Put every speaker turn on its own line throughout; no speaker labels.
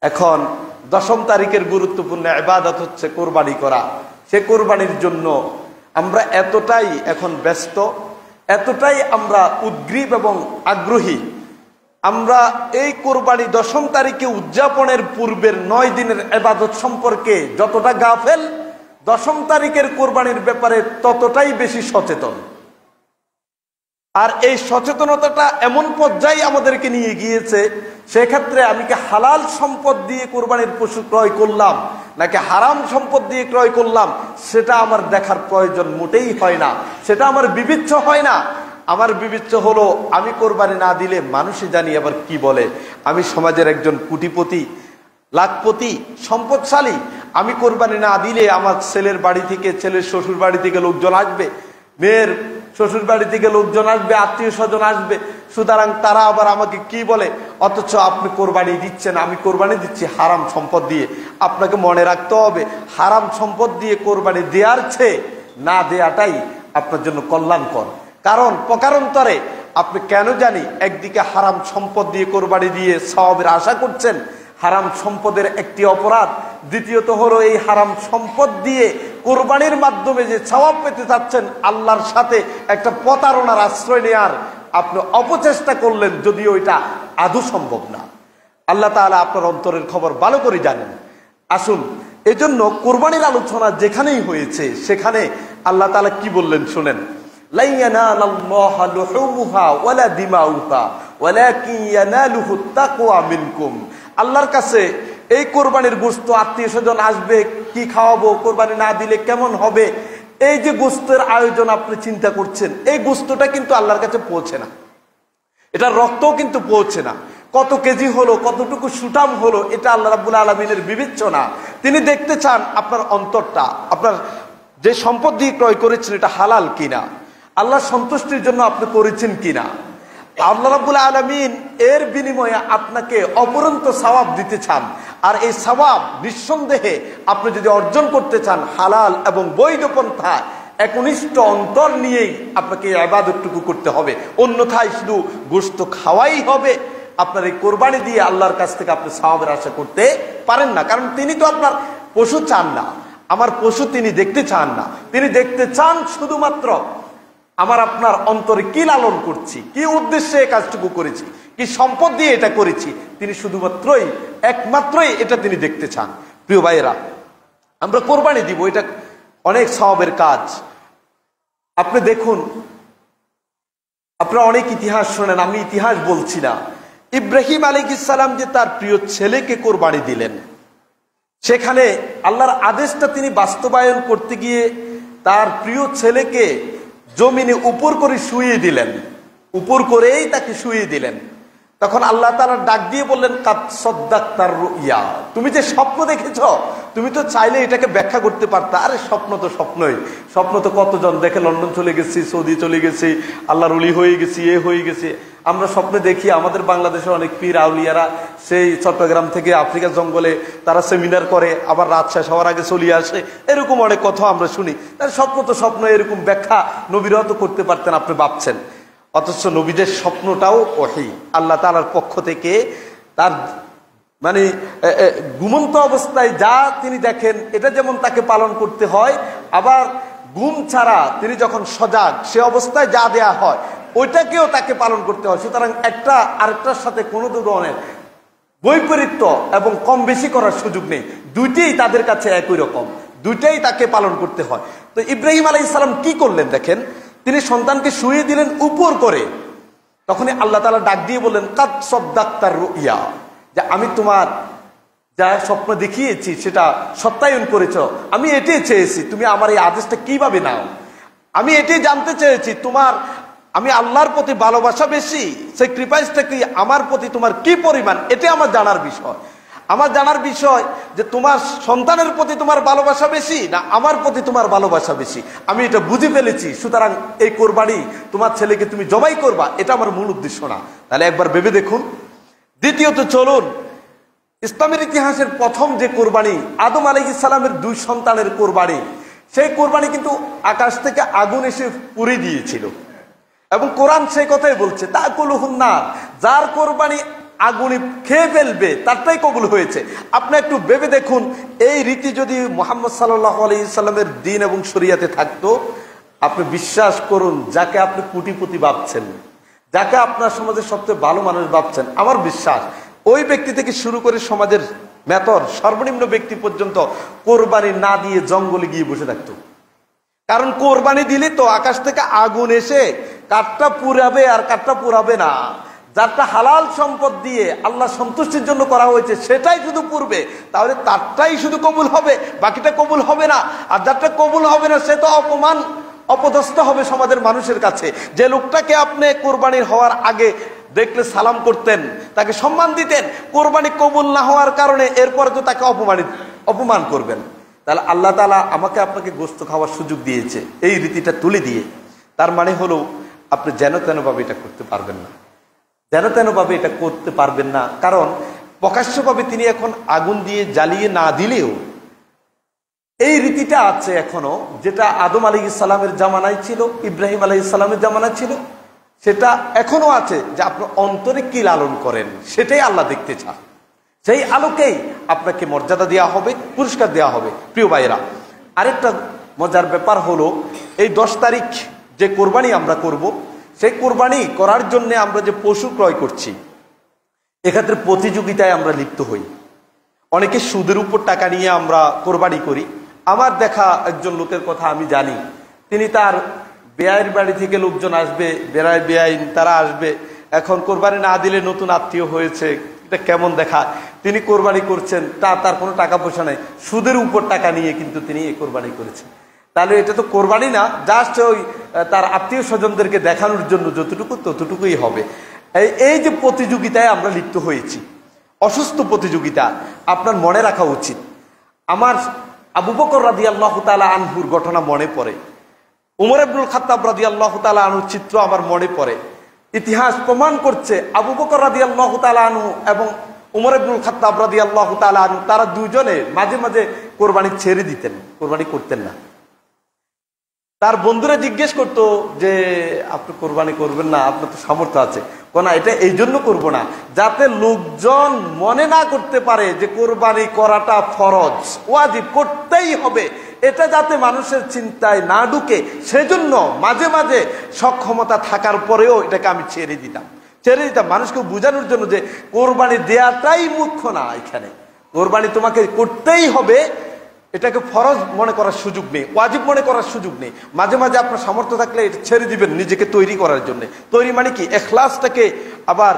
এখন 10ম তারিখের গুরুত্বপূর্ণ ইবাদত হচ্ছে কোরবানি করা। সে কোরবানির জন্য আমরা এতটাই এখন ব্যস্ত, এতটাই আমরা উদ্গ্রীব এবং আগ্রহী, আমরা এই কোরবানি 10ম তারিখে উদযাপনের পূর্বের 9 দিনের ইবাদত সম্পর্কে যতটা গাফেল, 10ম তারিখের কোরবানির ব্যাপারে ততটাই বেশি সচেতন। আর এই সচেতনতাটা এমন পর্যায়ে আমাদেরকে নিয়ে গিয়েছে, সেক্ষেত্রে আমি কি হালাল সম্পদ দিয়ে কোরবানির পশু ক্রয় করলাম নাকি হারাম সম্পদ দিয়ে ক্রয় করলাম, সেটা আমার দেখার প্রয়োজন মোটেই হয় না, সেটা আমার বিবেচ্য হয় না। আমার বিবেচ্য হলো আমি কোরবানি না দিলে মানুষই জানি আবার কি বলে, আমি সমাজের একজন কোটিপতি, লাখপতি, সম্পদশালী, আমি কোরবানি না দিলে আমার ছেলের বাড়ি থেকে, ছেলের শ্বশুর বাড়ি থেকে লোকজন আসবে, মেয়ের শ্বশুর বাড়ি থেকে লোকজন আসবে, আত্মীয় স্বজন আসবে, সুতরাং তারা আবার আমাকে কি বলে। অথচ আপনি কোরবানি দিচ্ছেন, আমি কোরবানি দিচ্ছি হারাম সম্পদ দিয়ে। আপনাকে মনে রাখতে হবে, হারাম সম্পদ দিয়ে কোরবানি দেওয়ার চেয়ে না দেয়াটাই আপনার জন্য কল্যাণকর। কারণ প্রকারান্তরে আপনি কেন জানি একদিকে হারাম সম্পদ দিয়ে কোরবানি দিয়ে সওয়াবের আশা করছেন, হারাম সম্পদের একটি অপরাধ। দ্বিতীয়ত হলো এই হারাম সম্পদ দিয়ে কোরবানির মাধ্যমে যে সওয়াব পেতে চাচ্ছেন, আল্লাহর সাথে একটা প্রতারণার আশ্রয় নেয়ার আপনি অপচেষ্টা করলেন, যদিও এটা আদৌ সম্ভব না। আল্লাহ তাআলা আপনার অন্তরের খবর ভালো করে জানেন। আসুন, এজন্য কোরবানির আলোচনা যেখানেই হয়েছে সেখানে আল্লাহ তাআলা কি বললেন শুনেন। লা ইয়ানালাল্লাহু লুহুমুহা ওয়ালা দিমাউহা ওয়ালাকিন ইয়ানালুহু তাকওয়া মিনকুম। আল্লাহর কাছে এই কোরবানির গোশত, আত্মীয় স্বজন আসবে, কি খাওয়াবো, কোরবানি না দিলে কেমন হবে, এই যে গোশতের আয়োজন আপনি চিন্তা করছেন, এই গোশতটা কিন্তু আল্লাহর কাছে পৌঁছে না, এটা রক্তও কিন্তু পৌঁছে না। কত কেজি হলো, কতটুকু সুটাম হলো, এটা আল্লাহ রাব্বুল আলামিনের বিবেচনা। তিনি দেখতে চান আপনার অন্তরটা, আপনার যে সম্পদ দিয়ে ক্রয় করেছেন এটা হালাল কিনা, আল্লাহর সন্তুষ্টির জন্য আপনি করেছেন কিনা। আল্লাহ রাব্বুল আলামিন এর বিনিময়ে আপনাকে অপরন্ত সওয়াব দিতে চান। আর এই সওয়াব নিঃসন্দেহে আপনি যদি অর্জন করতে চান হালাল এবং বৈধ পন্থা, একনিষ্ঠ অন্তর নিয়েই আপনাকে এই ইবাদতটুকু করতে হবে। অন্যথায় শুধু গোশত খাওয়াই হবে, আপনার এই কোরবানি দিয়ে আল্লাহর কাছ থেকে আপনি সওয়াবের আশা করতে পারেন না। কারণ তিনি তো আপনার পশু চান না, আমার পশু তিনি দেখতে চান না। তিনি দেখতে চান শুধুমাত্র আমার আপনার অন্তরে কি লালন করছি, কি উদ্দেশ্যে এই কাজটুকু করেছি, কি সম্পদ দিয়ে এটা করেছি, তিনি শুধুমাত্রই একমাত্রই এটা তিনি দেখতে চান। প্রিয় ভাইয়েরা, আমরা কোরবানি দিব, এটা অনেক সওয়াবের কাজ। আপনি দেখুন, আপনারা অনেক ইতিহাস শোনেন, আমি ইতিহাস বলছি না। ইব্রাহিম আলাইহিস সালাম যে তার প্রিয় ছেলেকে কোরবানি দিলেন, সেখানে আল্লাহর আদেশটা তিনি বাস্তবায়ন করতে গিয়ে তার প্রিয় ছেলেকে জমিনে উপর করে শুইয়ে দিলেন, উপর করেই তাকে শুইয়ে দিলেন। তখন আল্লাহ তাআলা ডাক দিয়ে বললেন, কাদ সাদ্দাকতার রুইয়া, তুমি যে স্বপ্ন দেখেছ, তুমি তো চাইলে এটাকে ব্যাখ্যা করতে পারতা। আরে স্বপ্ন তো স্বপ্নই, স্বপ্ন তো কতজন দেখে, লন্ডন চলে গেছি, সৌদি চলে গেছি, আল্লাহর ওলি হয়ে গেছি, এ হয়ে গেছি। আমরা স্বপ্নে দেখি আমাদের বাংলাদেশের অনেক পীর আউলিয়ারা সেই চট্টগ্রাম থেকে আফ্রিকা জঙ্গলে তারা সেমিনার করে, আবার রাত শেষ হওয়ার আগে চলে আসে, এরকম অনেক কথা আমরা শুনি। তার স্বপ্ন তো স্বপ্ন, এরকম ব্যাখ্যা নবীরাও তো করতে পারতেন, আপনি ভাবছেন। অথচ নবীদের স্বপ্নটাও ওহী, আল্লাহ তাআলার পক্ষ থেকে তার মানে ঘুমন্ত অবস্থায় যা তিনি দেখেন এটা যেমন তাকে পালন করতে হয়, আবার ঘুম ছাড়া তিনি যখন সজাগ সে অবস্থায় যা দেয়া হয় ওইটাকেও তাকে পালন করতে হয়। সুতরাং একটা আরেকটার সাথে কোনো ধরনের বৈপরীত্য এবং কম বেশি করার সুযোগ নেই, দুইটাই তাদের কাছে একই রকম, দুইটাই তাকে পালন করতে হয়। তো ইব্রাহিম আলাইহিস সালাম কি করলেন দেখেন, তিনি সন্তানকে শুইয়ে দিলেন উপর করে। তখনই আল্লাহ তাআলা ডাক দিয়ে বললেন, কাদ সাদ্দাকতার রুইয়া, যে আমি তোমার যা স্বপ্ন দেখিয়েছি সেটা সত্যায়ন করেছ, আমি এটাই চেয়েছি, তুমি আমার এই আদেশটা কিভাবে নাও, আমি এটাই জানতে চেয়েছি, তোমার আমি আল্লাহর প্রতি ভালোবাসা বেশি, সেই কৃপাটা কি আমার প্রতি তোমার কি পরিমাণ, এটা আমার জানার বিষয়। আমার জানার বিষয় যে তোমার সন্তানের প্রতি তোমার ভালোবাসা বেশি না আমার প্রতি তোমার ভালোবাসা বেশি, আমি এটা বুঝে ফেলেছি। সুতরাং এই কোরবানি তোমার ছেলেকে তুমি জবাই করবা, এটা আমার মূল উদ্দেশ্য না। তাহলে একবার ভেবে দেখুন। দ্বিতীয়ত চলুন, ইসলামের ইতিহাসের প্রথম যে কোরবানি, আদম আলাইহিস সালামের 2 সন্তানের কোরবানি, সেই কোরবানি কিন্তু আকাশ থেকে আগুন এসে পুড়িয়ে দিয়েছিল। এবং কোরআন সেই কথাই বলছে, তাকুলুহুন নার, যার কোরবানি আগুনে খেয়ে ফেলবে তারটাই কবুল হয়েছে। আপনি একটু ভেবে দেখুন, এই রীতি যদি মুহাম্মদ সাল্লাল্লাহু আলাইহি সাল্লামের দ্বীন এবং শরীয়তে থাকতো, আপনি বিশ্বাস করুন, যাকে আপনি কোটিপতি ভাবছেন, যাকে আপনার সমাজের সবচেয়ে ভালো মানুষ ভাবছেন, আমার বিশ্বাস ওই ব্যক্তি থেকে শুরু করে সমাজের মেতর সর্বনিম্ন ব্যক্তি পর্যন্ত কোরবানি না দিয়ে জঙ্গলে গিয়ে বসে থাকতো। কারণ কোরবানি দিলে তো আকাশ থেকে আগুন এসে কাঠটা পুড়াবে আর কাঠটা পুড়াবে না। যারটা হালাল সম্পদ দিয়ে আল্লাহ সন্তুষ্টির জন্য করা হয়েছে সেটাই শুধু পুড়বে, তাহলে তারটাই শুধু কবুল হবে, বাকিটা কবুল হবে না। আর যারটা কবুল হবে না সে তো অপদস্থ হবে সমাজের মানুষের কাছে। যে লোকটাকে আপনি কোরবানির হওয়ার আগে দেখলে সালাম করতেন, তাকে সম্মান দিতেন, কোরবানি কবুল না হওয়ার কারণে এরপরে তো তাকে অপমান করবেন। তাহলে আল্লাহ তাআলা আমাকে আপনাকে গোশত খাওয়ার সুযোগ দিয়েছে এই রীতিটা তুলে দিয়ে। তার মানে হলো আপনি যেন তেন ভাবে এটা করতে পারবেন না, যেন তেন ভাবে এটা করতে পারবেন না। কারণ প্রকাশ্যভাবে তিনি এখন আগুন দিয়ে জ্বালিয়ে না দিলেও এই রীতিটা আছে এখনো, যেটা আদম আলাইহিস সালামের জামানায় ছিল, ইব্রাহিম আলাইহিস সালামের জামানায় ছিল, সেটা এখনো আছে। যে আপনি অন্তরে কি লালন করেন সেটাই আল্লাহ দেখতে চান, সেই আলোকেই আপনাকে মর্যাদা দেওয়া হবে, পুরস্কার দেওয়া হবে। প্রিয় ভাইয়েরা, আরেকটা মজার ব্যাপার হলো, এই 10 তারিখ যে কোরবানি আমরা করব, সেই কোরবানি করার জন্য আমরা যে পশু ক্রয় করছি, এক্ষেত্রে প্রতিযোগিতায় আমরা লিপ্ত হই। অনেকে সুদের উপর টাকা নিয়ে আমরা কোরবানি করি। আমার দেখা একজন লোকের কথা আমি জানি, তিনি তার বেয়াইয়ের বাড়ি থেকে লোকজন আসবে, বেআইন তারা আসবে, এখন কোরবানি না দিলে নতুন আত্মীয় হয়েছে, এটা কেমন দেখা, তিনি কোরবানি করছেন, তার কোনো টাকা পয়সা নেই, সুদের উপর টাকা নিয়ে কিন্তু তিনি এই কোরবানি করেছেন। তাহলে এটা তো কোরবানি না, জাস্ট ওই তার আত্মীয় স্বজনদেরকে দেখানোর জন্য যতটুকু ততটুকুই হবে। এই যে প্রতিযোগিতায় আমরা লিপ্ত হয়েছি, অসুস্থ প্রতিযোগিতা, আপনার মনে রাখা উচিত। আমার আবু বকর রাদিয়াল্লাহু তাআলা আনহুর ঘটনা মনে পড়ে, উমর ইবনুল খাত্তাব রাদিয়াল্লাহু তাআলা আনহুর চিত্র আমার মনে পড়ে। ইতিহাস প্রমাণ করছে আবু বকর রাদিয়াল্লাহু তাআলা আনহু এবং উমর ইবনুল খাত্তাব রাদিয়াল্লাহু তাআলা আনহু, তারা দুজনে মাঝে মাঝে কোরবানি ছেড়ে দিতেন, কোরবানি করতেন না। তার বন্ধুরা জিজ্ঞেস করতো যে আপনি কোরবানি করবেন না, আপনার তো সামর্থ্য আছে। না, এটা এই জন্য করবো না যাতে লোকজন মনে না করতে পারে যে কোরবানি করাটা ফরজ, ওয়াজিব, করতেই হবে, এটা যাতে মানুষের চিন্তায় না ঢুকে, সেজন্য মাঝে মাঝে সক্ষমতা থাকার পরেও এটাকে আমি ছেড়ে দিতাম মানুষকে বোঝানোর জন্য যে কোরবানি দেয়াটাই মুখ্য না, এখানে কোরবানি তোমাকে করতেই হবে, এটাকে ফরজ মনে করার সুযোগ নেই, ওয়াজিব মনে করার সুযোগ নেই। মাঝে মাঝে আপনার সামর্থ্য থাকলে এটা ছেড়ে দিবেন নিজেকে তৈরি করার জন্য। তৈরি মানে কি? ইখলাসটাকে আবার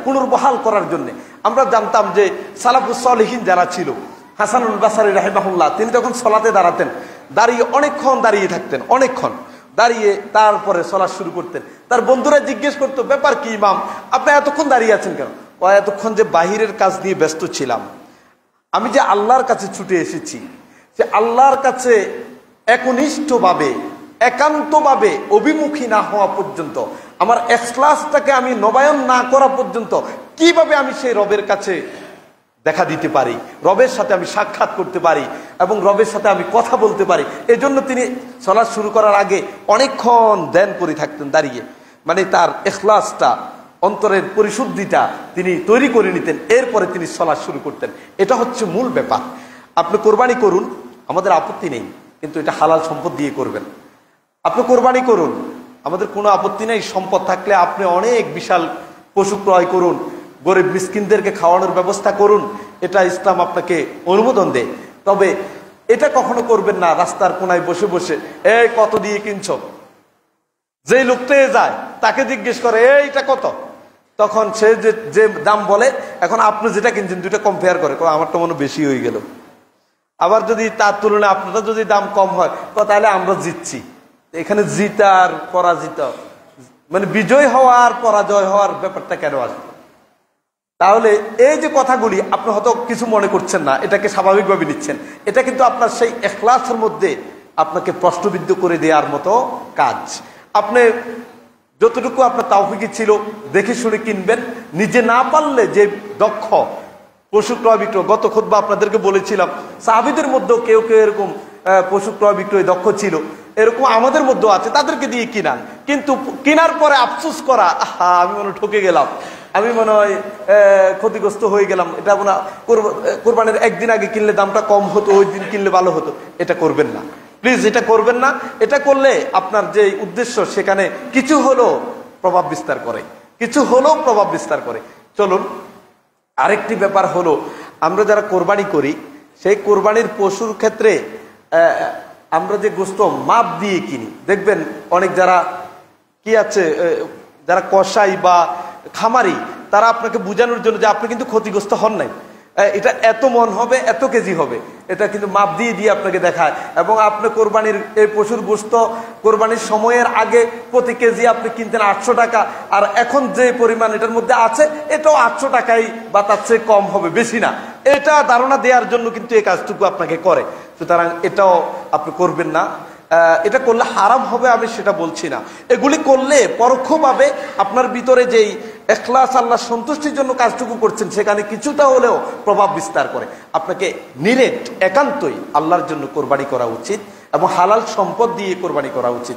পুনর্বহাল করার জন্য। আমরা জানতাম যে সালাফুস সালিহিন যারা ছিল, হাসানুল বাসারী রাহিমাহুল্লাহ, তিনি যখন সলাতে দাঁড়াতেন, দাঁড়িয়ে অনেকক্ষণ দাঁড়িয়ে থাকতেন, অনেকক্ষণ দাঁড়িয়ে তারপরে সলাৎ শুরু করতেন। তার বন্ধুরা জিজ্ঞেস করতো, ব্যাপার কি ইমাম, আপনি এতক্ষণ দাঁড়িয়ে আছেন কেন? এতক্ষণ যে বাহিরের কাজ নিয়ে ব্যস্ত ছিলাম, আমি যে আল্লাহর কাছে ছুটে এসেছি, সে আল্লাহর কাছে একনিষ্ঠভাবে একান্তভাবে অভিমুখী না হওয়া পর্যন্ত, আমার ইখলাসটাকে আমি নবায়ন না করা পর্যন্ত কিভাবে আমি সেই রবের কাছে দেখা দিতে পারি, রবের সাথে আমি সাক্ষাৎ করতে পারি এবং রবের সাথে আমি কথা বলতে পারি। এজন্য তিনি সালাত শুরু করার আগে অনেকক্ষণ ধ্যান করে থাকতেন দাঁড়িয়ে, মানে তার ইখলাসটা, অন্তরের পরিশুদ্ধিটা তিনি তৈরি করে নিতেন, এরপরে তিনি সালাত শুরু করতেন। এটা হচ্ছে মূল ব্যাপার। আপনি কোরবানি করুন, আমাদের আপত্তি নেই, কিন্তু এটা হালাল সম্পদ দিয়ে করবেন। আপনি কোরবানি করুন, আমাদের কোনো আপত্তি নেই। সম্পদ থাকলে আপনি অনেক বিশাল পশু ক্রয় করুন, গরিব মিসকিনদেরকে খাওয়ানোর ব্যবস্থা করুন, এটা ইসলাম আপনাকে অনুমোদন দেয়। তবে এটা কখনো করবেন না রাস্তার কোনায় বসে বসে, এই কত দিয়ে কিনছো, যেই লোকটা যায় তাকে জিজ্ঞেস করে এইটা কত, তখন সে যে দাম বলে, এখন আপনি যেটা কিনছেন দুইটা কম্পেয়ার করে, আমারটা মনে বেশি হয়ে গেল। আবার যদি তার তুলনায় আপনারটা যদি দাম কম হয়, তাহলে আমরা জিতছি। এখানে জিতার পরাজিত, মানে বিজয় হওয়া আর পরাজয় হওয়ার ব্যাপারটা কেন আসবে? তাহলে এই যে কথাগুলি আপনি হয়তো কিছু মনে করছেন না, এটাকে স্বাভাবিকভাবে নিচ্ছেন, এটা কিন্তু আপনার সেই ইখলাসের মধ্যে আপনাকে প্রশ্নবিদ্ধ করে দেওয়ার মতো কাজ। আপনি যতটুকু আপনার তাওফিকি ছিল দেখে শুনে কিনবেন, নিজে না পারলে যে দক্ষ পশু ক্রয় বিক্রয়, গত খুতবা আপনাদেরকে বলেছিলাম সাহাবীদের মধ্যেও কেউ কেউ এরকম পশু ক্রয় বিক্রয় দক্ষ ছিল, এরকম আমাদের মধ্যেও আছে, তাদেরকে দিয়ে কিনান। কিন্তু কেনার পরে আফসোস করা, আমি মনে ঠকে গেলাম, আমি মনে হয় ক্ষতিগ্রস্ত হয়ে গেলাম, এটা মনে হয় কোরবানির একদিন আগে কিনলে দামটা কম হতো, ওই দিন কিনলে ভালো হতো। এটা করবেন না প্লিজ, এটা করবেন না। এটা করলে আপনার যে উদ্দেশ্য সেখানে কিছু হলেও প্রভাব বিস্তার করে, কিছু হলেও প্রভাব বিস্তার করে। চলুন আরেকটি ব্যাপার হলো, আমরা যারা কোরবানি করি সেই কোরবানির পশুর ক্ষেত্রে আমরা যে গোশত মাপ দিয়ে কিনি, দেখবেন অনেক যারা কি আছে, যারা কসাই বা খামারি, তারা আপনাকে বোঝানোর জন্য যে আপনি কিন্তু ক্ষতিগ্রস্ত হন নাই, এটা এত মন হবে, এত কেজি হবে, এটা কিন্তু মাপ দিয়ে দিয়ে আপনাকে দেখায়। এবং আপনি কোরবানির এই পশুর গোশত কোরবানির সময়ের আগে প্রতি কেজি আপনি কিনতেন 800 টাকা, আর এখন যে পরিমাণ এটার মধ্যে আছে এটাও 800 টাকাই বা তার চেয়ে কম হবে, বেশি না। এটা ধারণা দেওয়ার জন্য কিন্তু এই কাজটুকু আপনাকে করে। সুতরাং এটাও আপনি করবেন না। এটা করলে হারাম হবে আমি সেটা বলছি না, এগুলি করলে পরোক্ষভাবে আপনার ভিতরে যেই ইখলাস, আল্লাহ সন্তুষ্টির জন্য কাজটুকু করছেন সেখানে কিছুটা হলেও প্রভাব বিস্তার করে। আপনাকে নিরেট একান্তই আল্লাহর জন্য কোরবানি করা উচিত এবং হালাল সম্পদ দিয়ে কোরবানি করা উচিত।